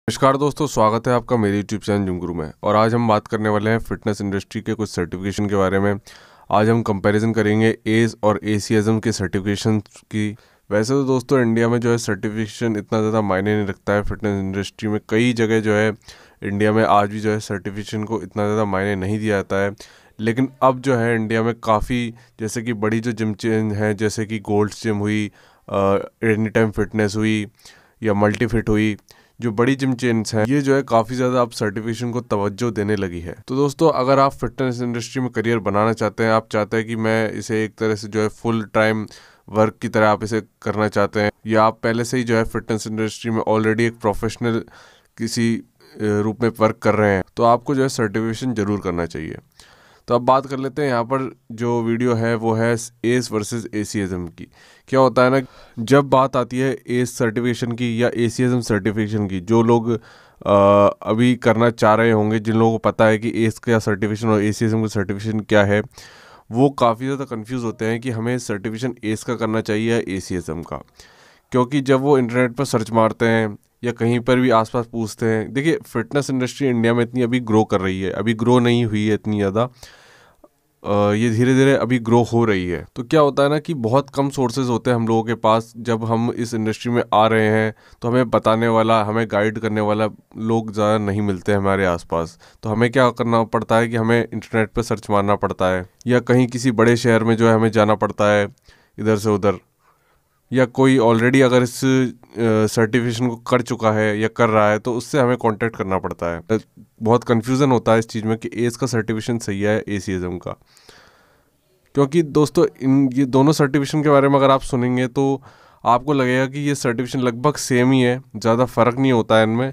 नमस्कार दोस्तों, स्वागत है आपका मेरे यूट्यूब चैनल जिम गुरु में। और आज हम बात करने वाले हैं फिटनेस इंडस्ट्री के कुछ सर्टिफिकेशन के बारे में। आज हम कंपैरिजन करेंगे एस और एसीएसएम के सर्टिफिकेशन की। वैसे तो दोस्तों इंडिया में जो है सर्टिफिकेशन इतना ज़्यादा मायने नहीं रखता है। फिटनेस इंडस्ट्री में कई जगह जो है इंडिया में आज भी जो है सर्टिफिकेशन को इतना ज़्यादा मायने नहीं दिया जाता है। लेकिन अब जो है इंडिया में काफ़ी जैसे कि बड़ी जो जिम चेन है, जैसे कि गोल्ड्स जिम हुई, एनी टाइम फिटनेस हुई या मल्टी फिट हुई, जो बड़ी जिम चेन्स हैं, ये जो है काफ़ी ज़्यादा अब सर्टिफिकेशन को तवज्जो देने लगी है। तो दोस्तों अगर आप फिटनेस इंडस्ट्री में करियर बनाना चाहते हैं, आप चाहते हैं कि मैं इसे एक तरह से जो है फुल टाइम वर्क की तरह आप इसे करना चाहते हैं, या आप पहले से ही जो है फिटनेस इंडस्ट्री में ऑलरेडी एक प्रोफेशनल किसी रूप में वर्क कर रहे हैं, तो आपको जो है सर्टिफिकेशन ज़रूर करना चाहिए। तो अब बात कर लेते हैं, यहाँ पर जो वीडियो है वो है एस वर्सेस एसीएसएम की। क्या होता है ना, जब बात आती है एस सर्टिफिकेशन की या एसीएसएम सर्टिफिकेशन की, जो लोग अभी करना चाह रहे होंगे, जिन लोगों को पता है कि एस का सर्टिफिकेशन और एसीएसएम का सर्टिफिकेशन क्या है, वो काफ़ी ज़्यादा कंफ्यूज होते हैं कि हमें सर्टिफिकेशन एस का करना चाहिए या एसीएसएम का। क्योंकि जब वो इंटरनेट पर सर्च मारते हैं या कहीं पर भी आसपास पूछते हैं, देखिए फिटनेस इंडस्ट्री इंडिया में इतनी अभी ग्रो कर रही है, अभी ग्रो नहीं हुई है इतनी ज़्यादा, ये धीरे धीरे अभी ग्रो हो रही है। तो क्या होता है ना कि बहुत कम सोर्सेज होते हैं हम लोगों के पास। जब हम इस इंडस्ट्री में आ रहे हैं तो हमें बताने वाला, हमें गाइड करने वाला लोग ज़्यादा नहीं मिलते हैं हमारे आसपास। तो हमें क्या करना पड़ता है कि हमें इंटरनेट पर सर्च मारना पड़ता है, या कहीं किसी बड़े शहर में जो है हमें जाना पड़ता है इधर से उधर, या कोई ऑलरेडी अगर इस सर्टिफिकेशन को कर चुका है या कर रहा है तो उससे हमें कांटेक्ट करना पड़ता है। बहुत कन्फ्यूज़न होता है इस चीज़ में कि एस का सर्टिफिकेशन सही है एसीएसएम का। क्योंकि दोस्तों ये दोनों सर्टिफिकेशन के बारे में अगर आप सुनेंगे तो आपको लगेगा कि ये सर्टिफिकेशन लगभग सेम ही है, ज़्यादा फ़र्क नहीं होता है इनमें।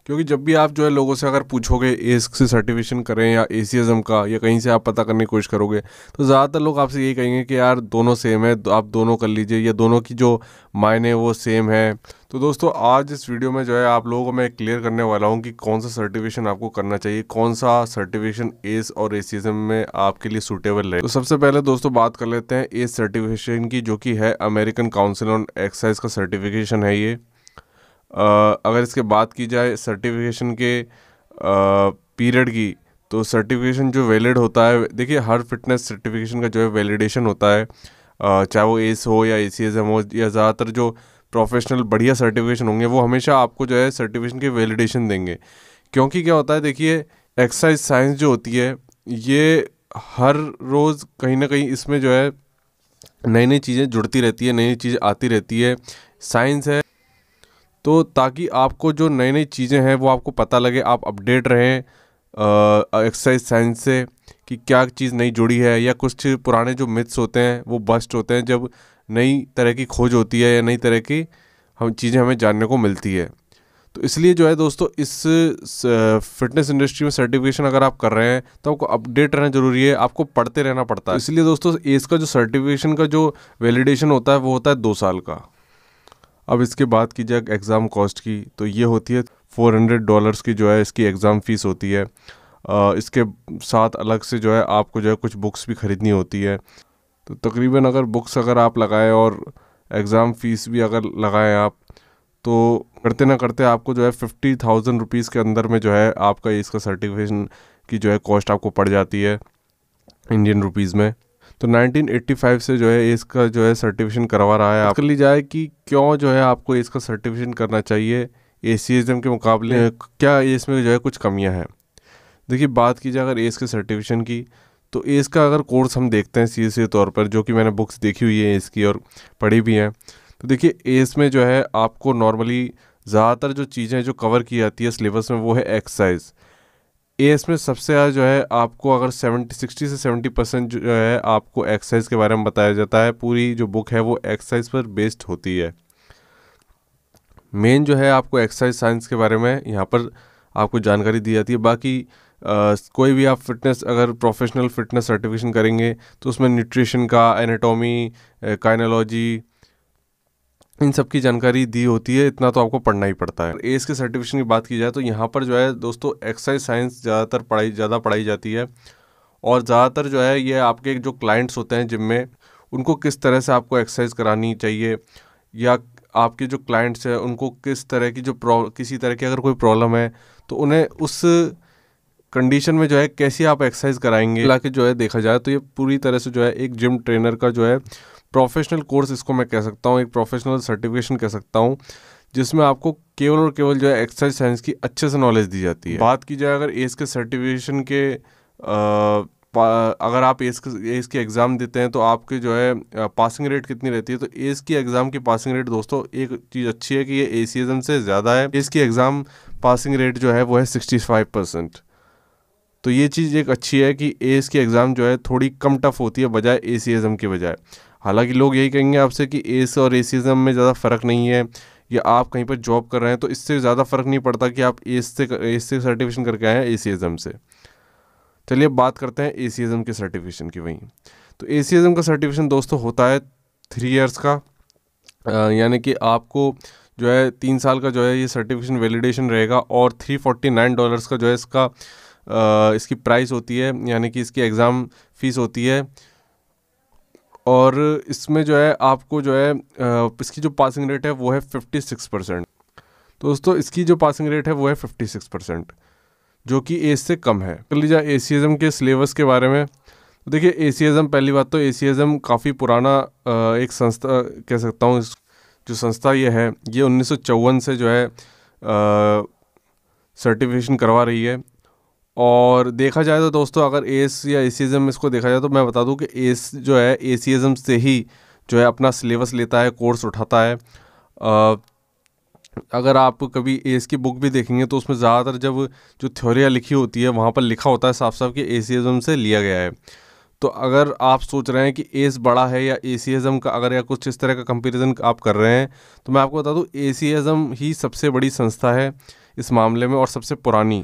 क्योंकि जब भी आप जो है लोगों से अगर पूछोगे एस से सर्टिफिकेशन करें या एसीएसएम का, या कहीं से आप पता करने की कोशिश करोगे, तो ज़्यादातर लोग आपसे यही कहेंगे कि यार दोनों सेम है, आप दोनों कर लीजिए, या दोनों की जो मायने वो सेम है। तो दोस्तों आज इस वीडियो में जो है आप लोगों को मैं क्लियर करने वाला हूँ कि कौन सा सर्टिफिकेशन आपको करना चाहिए, कौन सा सर्टिफिकेशन एस और एसीएसएम में आपके लिए सूटेबल है। तो सबसे पहले दोस्तों बात कर लेते हैं एस सर्टिफिकेशन की, जो कि है अमेरिकन काउंसिल ऑन एक्सरसाइज का सर्टिफिकेशन है ये। अगर इसके बात की जाए सर्टिफिकेशन के पीरियड की, तो सर्टिफिकेशन जो वैलिड होता है, देखिए हर फिटनेस सर्टिफिकेशन का जो है वैलिडेशन होता है, चाहे वो एस हो या एसीएसएम हो, या ज़्यादातर जो प्रोफेशनल बढ़िया सर्टिफिकेशन होंगे वो हमेशा आपको जो है सर्टिफिकेशन के वैलिडेशन देंगे। क्योंकि क्या होता है, देखिए एक्सरसाइज साइंस जो होती है, ये हर रोज़ कहीं ना कहीं इसमें जो है नई नई चीज़ें जुड़ती रहती है, नई नई चीज़ें आती रहती है। साइंस है, तो ताकि आपको जो नई नई चीज़ें हैं वो आपको पता लगे, आप अपडेट रहें एक्सरसाइज साइंस से कि क्या चीज़ नई जुड़ी है, या कुछ पुराने जो मिथ्स होते हैं वो बस्ट होते हैं जब नई तरह की खोज होती है या नई तरह की हम चीज़ें हमें जानने को मिलती है। तो इसलिए जो है दोस्तों इस फिटनेस इंडस्ट्री में सर्टिफिकेशन अगर आप कर रहे हैं तो आपको अपडेट रहना जरूरी है, आपको पढ़ते रहना पड़ता है। इसलिए दोस्तों इसका जो सर्टिफिकेशन का जो वैलिडेशन होता है वो होता है 2 साल का। अब इसके बाद की जाए एग्ज़ाम कॉस्ट की, तो ये होती है $400 की जो है इसकी एग्ज़ाम फ़ीस होती है। इसके साथ अलग से जो है आपको जो है कुछ बुक्स भी ख़रीदनी होती है। तो तकरीबन अगर बुक्स अगर आप लगाएं और एग्ज़ाम फ़ीस भी अगर लगाएं आप, तो करते ना करते आपको जो है 50,000 रुपीज़ के अंदर में जो है आपका इसका सर्टिफिकेशन की जो है कॉस्ट आपको पड़ जाती है इंडियन रुपीज़ में। तो 1985 से जो है इसका जो है सर्टिफिकेशन करवा रहा है। आप कर ली जाए कि क्यों जो है आपको इसका सर्टिफिकेशन करना चाहिए एसीएसएम के मुकाबले, क्या इसमें जो है कुछ कमियां हैं। देखिए बात की जाए अगर एस के सर्टिफिकेशन की, तो एस का अगर कोर्स हम देखते हैं सीधे तौर पर, जो कि मैंने बुक्स देखी हुई है इसकी और पढ़ी भी हैं, तो देखिए एस में जो है आपको नॉर्मली ज़्यादातर जो चीज़ें जो कवर की जाती है सिलेबस में वो है एक्सरसाइज। एस में सबसे ज़्यादा जो है आपको अगर 60 से 70% जो है आपको एक्सरसाइज के बारे में बताया जाता है। पूरी जो बुक है वो एक्सरसाइज पर बेस्ड होती है। मेन जो है आपको एक्सरसाइज साइंस के बारे में यहाँ पर आपको जानकारी दी जाती है। बाकी कोई भी आप फिटनेस अगर प्रोफेशनल फिटनेस सर्टिफिकेशन करेंगे तो उसमें न्यूट्रिशन का, एनाटॉमी, काइनोलॉजी, इन सब की जानकारी दी होती है। इतना तो आपको पढ़ना ही पड़ता है। एस के सर्टिफिकेशन की बात की जाए तो यहाँ पर जो है दोस्तों एक्सरसाइज साइंस ज़्यादा पढ़ाई जाती है। और ज़्यादातर जो है ये आपके जो क्लाइंट्स होते हैं जिम में, उनको किस तरह से आपको एक्सरसाइज करानी चाहिए, या आपके जो क्लाइंट्स हैं उनको किस तरह की किसी तरह की अगर कोई प्रॉब्लम है तो उन्हें उस कंडीशन में जो है कैसे आप एक्सरसाइज कराएंगे लाके जो है देखा जाए तो ये पूरी तरह से जो है एक जिम ट्रेनर का जो है प्रोफेशनल कोर्स इसको मैं कह सकता हूँ, एक प्रोफेशनल सर्टिफिकेशन कह सकता हूँ, जिसमें आपको केवल और केवल जो है एक्सरसाइज साइंस की अच्छे से नॉलेज दी जाती है। बात की जाए अगर एस के सर्टिफिकेशन के अगर आप एस के एग्ज़ाम देते हैं तो आपके जो है पासिंग रेट कितनी रहती है, तो एस की एग्ज़ाम की पासिंग रेट दोस्तों एक चीज़ अच्छी है कि ये एसीएसएम से ज़्यादा है। एस की एग्ज़ाम पासिंग रेट जो है वो है 65%। तो ये चीज़ एक अच्छी है कि एस की एग्ज़ाम जो है थोड़ी कम टफ होती है बजाय एसीएसएम के बजाय। हालांकि लोग यही कहेंगे आपसे कि एस और एसीएसएम में ज़्यादा फ़र्क नहीं है, या आप कहीं पर जॉब कर रहे हैं तो इससे ज़्यादा फ़र्क नहीं पड़ता कि आप एस से सर्टिफिकेशन करके आए हैं एसीएसएम से। चलिए बात करते हैं एसीएसएम के सर्टिफिकेशन की। वहीं तो एसीएसएम का सर्टिफिकेशन दोस्तों होता है 3 इयर्स का, यानी कि आपको जो है 3 साल का जो है ये सर्टिफिकेशन वैलिडेशन रहेगा, और $349 का जो है इसकी प्राइस होती है, यानी कि इसकी एग्ज़ाम फ़ीस होती है। और इसमें जो है आपको जो है इसकी जो पासिंग रेट है वो है 56%। तो दोस्तों इसकी जो पासिंग रेट है वो है 56%, जो कि एस से कम है। कर लीजिए एसीएसएम के सिलेबस के बारे में। तो देखिए एसीएसएम, पहली बात तो एसीएसएम काफ़ी पुराना एक संस्था कह सकता हूँ। जो संस्था ये है ये 1954 से जो है सर्टिफिकेशन करवा रही है। और देखा जाए तो दोस्तों अगर एस या एसीएसएम इसको देखा जाए तो मैं बता दूं कि एस जो है एसीएसएम से ही जो है अपना सिलेबस लेता है, कोर्स उठाता है। अगर आप कभी एस की बुक भी देखेंगे तो उसमें ज़्यादातर जब जो थ्योरियाँ लिखी होती है वहाँ पर लिखा होता है साफ साफ कि एसीएसएम से लिया गया है। तो अगर आप सोच रहे हैं कि एस बड़ा है या एसीएसएम का अगर या कुछ इस तरह का कंपैरिजन आप कर रहे हैं, तो मैं आपको बता दूं एसीएसएम ही सबसे बड़ी संस्था है इस मामले में और सबसे पुरानी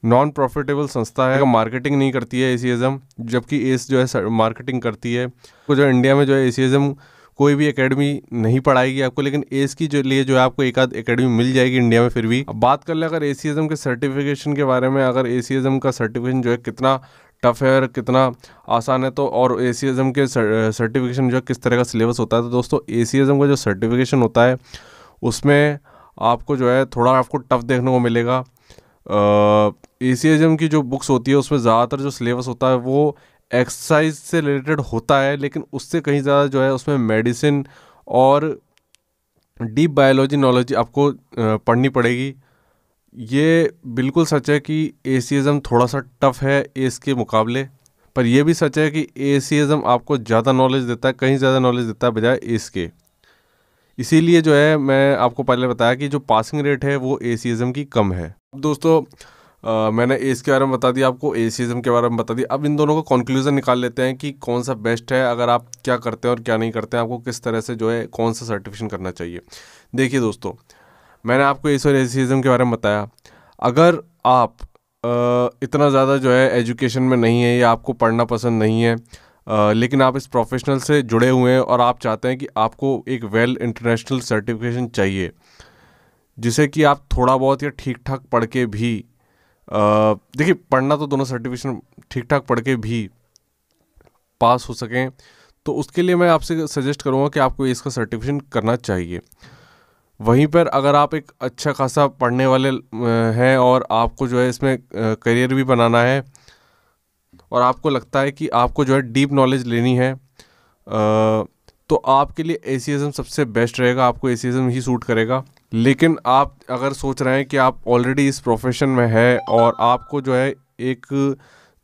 नॉन प्रॉफिटेबल संस्था है। मार्केटिंग नहीं करती है एसीएसएम, जबकि एस जो है मार्केटिंग करती है। तो जो इंडिया में जो है एसीएसएम कोई भी एकेडमी नहीं पढ़ाएगी आपको, लेकिन एस की जो लिए जो है आपको एक आध एकेडमी मिल जाएगी इंडिया में फिर भी। अब बात कर ले अगर एसीएसएम के सर्टिफिकेशन के बारे में, अगर एसीएसएम का सर्टिफिकेशन जो है कितना टफ है और कितना आसान है, तो और एसीएसएम के सर्टिफिकेशन जो है किस तरह का सिलेबस होता है, तो दोस्तों एसीएसएम का जो सर्टिफिकेशन होता है उसमें आपको जो है थोड़ा आपको टफ देखने को मिलेगा। एसीएसएम की जो बुक्स होती है उसमें ज़्यादातर जो सिलेबस होता है वो एक्सरसाइज से रिलेटेड होता है, लेकिन उससे कहीं ज़्यादा जो है उसमें मेडिसिन और डीप बायोलॉजी नॉलेज आपको पढ़नी पड़ेगी। ये बिल्कुल सच है कि एसीएसएम थोड़ा सा टफ है एस के मुकाबले, पर यह भी सच है कि एसीएसएम आपको ज़्यादा नॉलेज देता है, कहीं ज़्यादा नॉलेज देता है बजाय एस के। इसीलिए जो है मैं आपको पहले बताया कि जो पासिंग रेट है वो एसीएसएम की कम है। दोस्तों मैंने एस के बारे में बता दिया, आपको एसीएसएम के बारे में बता दिया। अब इन दोनों का कंक्लूजन निकाल लेते हैं कि कौन सा बेस्ट है, अगर आप क्या करते हैं और क्या नहीं करते हैं, आपको किस तरह से जो है कौन सा सर्टिफिकेशन करना चाहिए। देखिए दोस्तों, मैंने आपको एस और एसीएसएम के बारे में बताया। अगर आप इतना ज़्यादा जो है एजुकेशन में नहीं है या आपको पढ़ना पसंद नहीं है, लेकिन आप इस प्रोफेशनल से जुड़े हुए हैं और आप चाहते हैं कि आपको एक वेल इंटरनेशनल सर्टिफिकेशन चाहिए जिसे कि आप थोड़ा बहुत या ठीक ठाक पढ़ के भी देखिए पढ़ना तो दोनों सर्टिफिकेशन ठीक ठाक पढ़ के भी पास हो सकें, तो उसके लिए मैं आपसे सजेस्ट करूँगा कि आपको इसका सर्टिफिकेशन करना चाहिए। वहीं पर अगर आप एक अच्छा खासा पढ़ने वाले हैं और आपको जो है इसमें करियर भी बनाना है और आपको लगता है कि आपको जो है डीप नॉलेज लेनी है, तो आपके लिए एसीएसएम सबसे बेस्ट रहेगा, आपको एसीएसएम ही सूट करेगा। लेकिन आप अगर सोच रहे हैं कि आप ऑलरेडी इस प्रोफेशन में है और आपको जो है एक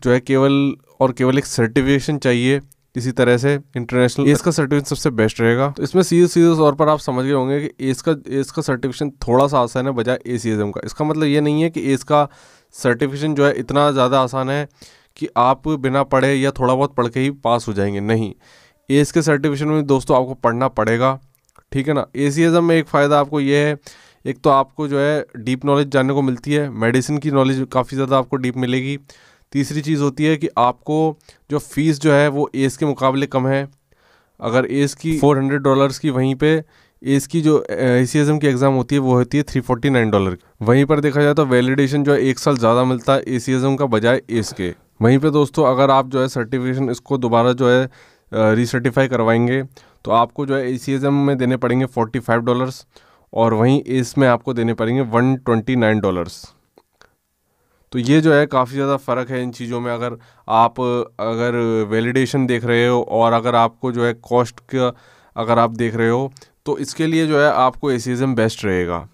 जो है केवल एक सर्टिफिकेशन चाहिए इसी तरह से इंटरनेशनल, एस का सर्टिफिकेशन सबसे बेस्ट रहेगा। तो इसमें सीधे तौर पर आप समझ गए होंगे कि एस का सर्टिफिकेशन थोड़ा सा आसान है बजाय एसीएसएम का। इसका मतलब ये नहीं है कि एस का सर्टिफिकेशन जो है इतना ज़्यादा आसान है कि आप बिना पढ़े या थोड़ा बहुत पढ़ के ही पास हो जाएंगे, नहीं। एस के सर्टिफिकेशन में दोस्तों आपको पढ़ना पड़ेगा, ठीक है ना। एसीएसएम में एक फ़ायदा आपको ये है, एक तो आपको जो है डीप नॉलेज जानने को मिलती है, मेडिसिन की नॉलेज काफ़ी ज़्यादा आपको डीप मिलेगी। तीसरी चीज़ होती है कि आपको जो फ़ीस जो है वो एस के मुकाबले कम है। अगर एस की $400 की, वहीं पे एस की जो एसीएसएम की एग्ज़ाम होती है वो होती है $349 की। वहीं पर देखा जाए तो वैलिडेशन जो है 1 साल ज़्यादा मिलता है एसीएसएम का बजाय एस के। वहीं पे दोस्तों अगर आप जो है सर्टिफिकेशन इसको दोबारा जो है रीसर्टिफाई करवाएंगे तो आपको जो है ACSM में देने पड़ेंगे $45 और वहीं एस में आपको देने पड़ेंगे $129। तो ये जो है काफ़ी ज़्यादा फ़र्क है इन चीज़ों में। अगर वैलिडेशन देख रहे हो और अगर आपको जो है कॉस्ट का अगर आप देख रहे हो तो इसके लिए जो है आपको ACSM बेस्ट रहेगा।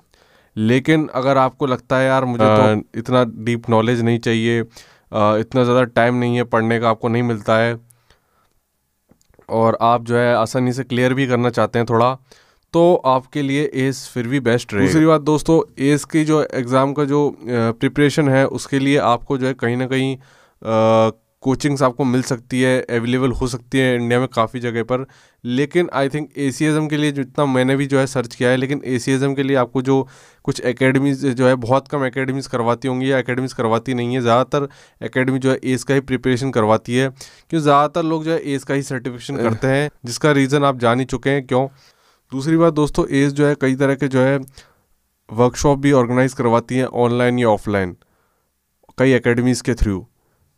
लेकिन अगर आपको लगता है यार मुझे तो इतना डीप नॉलेज नहीं चाहिए, इतना ज़्यादा टाइम नहीं है पढ़ने का, आपको नहीं मिलता है और आप जो है आसानी से क्लियर भी करना चाहते हैं थोड़ा, तो आपके लिए एस फिर भी बेस्ट रहेगा। दूसरी बात दोस्तों, एस की जो एग्ज़ाम का जो प्रिपरेशन है उसके लिए आपको जो है कहीं ना कहीं कोचिंग्स आपको मिल सकती है, अवेलेबल हो सकती है इंडिया में काफ़ी जगह पर। लेकिन आई थिंक ACSM के लिए जितना मैंने भी जो है सर्च किया है, लेकिन ACSM के लिए आपको जो कुछ एकेडमीज़ जो है बहुत कम एकेडमीज़ करवाती होंगी या एकेडमीज़ करवाती नहीं है। ज़्यादातर एकेडमी जो है एस का ही प्रिपरेशन करवाती है, क्योंकि ज़्यादातर लोग जो है एस का ही सर्टिफिकेशन करते हैं, जिसका रीज़न आप जान ही चुके हैं क्यों। दूसरी बात दोस्तों, एस जो है कई तरह के जो है वर्कशॉप भी ऑर्गेनाइज करवाती हैं ऑनलाइन या ऑफलाइन कई एकेडमीज़ के थ्रू,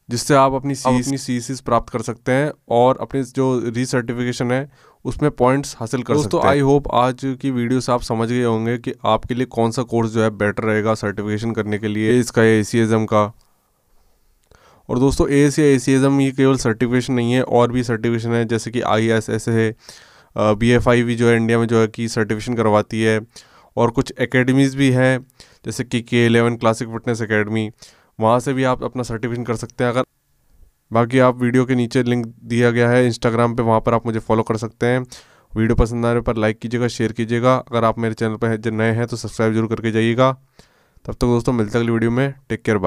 जिससे आप अपनी CCs प्राप्त कर सकते हैं और अपनी जो रीसर्टिफिकेशन है उसमें पॉइंट्स हासिल कर सकते हैं। दोस्तों आई होप आज की वीडियो से आप समझ गए होंगे कि आपके लिए कौन सा कोर्स जो है बेटर रहेगा सर्टिफिकेशन करने के लिए, इसका या ACSM का। और दोस्तों एस या ACSM ये केवल सर्टिफिकेशन नहीं है, और भी सर्टिफिकेशन है जैसे कि ISS है, BFI भी जो है इंडिया में जो है कि सर्टिफिकेशन करवाती है, और कुछ एकेडमीज़ भी हैं जैसे कि K11 क्लासिक फिटनेस एकेडमी, वहाँ से भी आप अपना सर्टिफिकेशन कर सकते हैं। अगर बाकी आप वीडियो के नीचे लिंक दिया गया है इंस्टाग्राम पे, वहाँ पर आप मुझे फॉलो कर सकते हैं। वीडियो पसंद आने पर लाइक कीजिएगा, शेयर कीजिएगा। अगर आप मेरे चैनल पर नए हैं तो सब्सक्राइब जरूर करके जाइएगा। तब तक दोस्तों मिलते हैं अगली वीडियो में। Take care, bye.